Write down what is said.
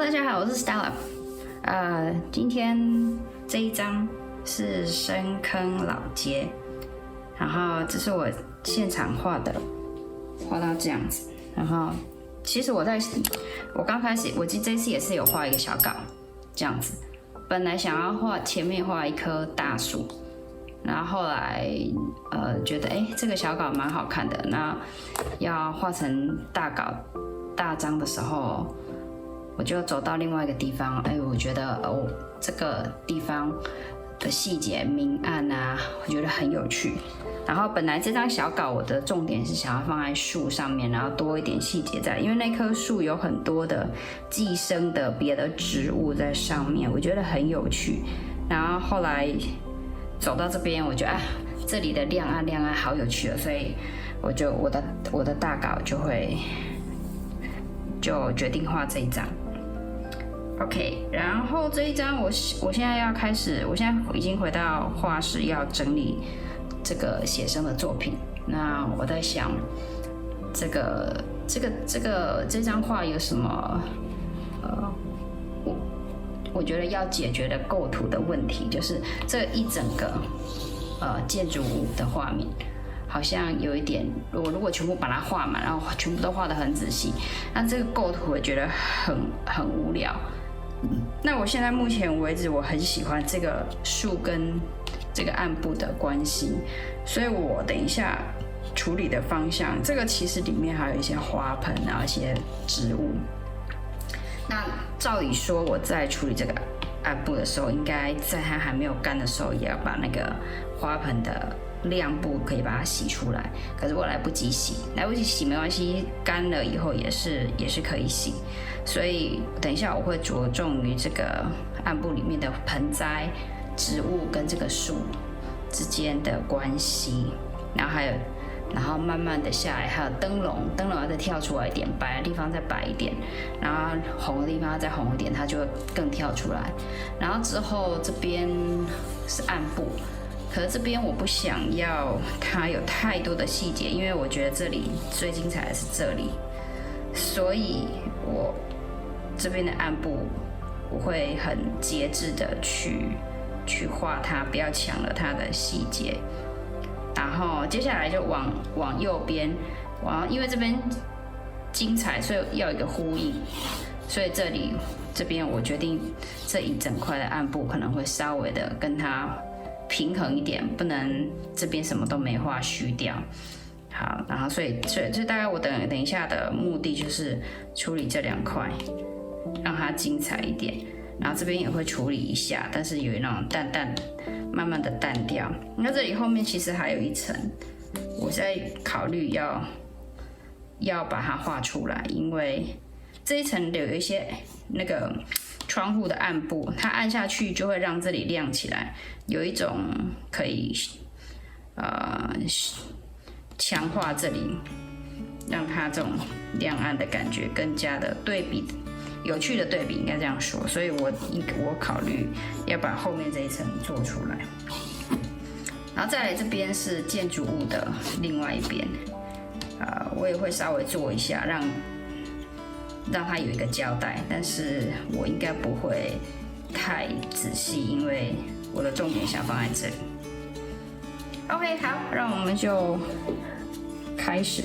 大家好，我是 Stella。今天这一张是深坑老街，然后这是我现场画的，画到这样子。然后其实我刚开始，我这次也是有画一个小稿，这样子。本来想要前面画一棵大树，然后后来觉得这个小稿蛮好看的，那要画成大张的时候。我就走到另外一个地方，我觉得这个地方的细节明暗啊，我觉得很有趣。然后本来这张小稿我的重点是想要放在树上面，然后多一点细节在，因为那棵树有很多的寄生的别的植物在上面，我觉得很有趣。然后后来走到这边，我觉得这里的亮暗好有趣了，所以我的大稿就决定画这一张。OK， 然后这一张我现在要开始，我现在已经回到画室要整理这个写生的作品。那我在想，这张画有什么我觉得要解决的构图的问题，就是这一整个建筑物的画面。好像有一点，我如果全部把它画满，然后全部都画得很仔细，那这个构图我觉得很无聊。那我现在目前为止，我很喜欢这个树跟这个暗部的关系，所以我等一下处理的方向，这个其实里面还有一些花盆啊，一些植物。那照理说，我在处理这个暗部的时候，应该在它还没有干的时候，也要把那个花盆的亮部可以把它洗出来，可是我来不及洗没关系，干了以后也是可以洗，所以等一下我会着重于这个暗部里面的盆栽、植物跟这个树之间的关系，然后慢慢的下来，还有灯笼要再跳出来一点，白的地方再白一点，然后红的地方再红一点，它就会更跳出来，然后之后这边是暗部。可是这边我不想要它有太多的细节，因为我觉得这里最精彩的是这里，所以我这边的暗部我会很节制的去画它，不要抢了它的细节。然后接下来就往右边，因为这边精彩，所以要有一个呼应，所以这边我决定这一整块的暗部可能会稍微的跟它平衡一点，不能这边什么都没画虚掉。好，然后所以大概我等一下的目的就是处理这两块，让它精彩一点。然后这边也会处理一下，但是有那种淡慢慢的淡掉。那这里后面其实还有一层，我在考虑要把它画出来，因为这一层有一些那个窗户的暗部，它按下去就会让这里亮起来，有一种可以强化这里，让它这种亮暗的感觉更加的对比，有趣的对比应该这样说。所以我考虑要把后面这一层做出来，然后再来这边是建筑物的另外一边，我也会稍微做一下，让它有一个交代，但是我应该不会太仔细，因为我的重点想放在这里。OK， 好，让我们就开始。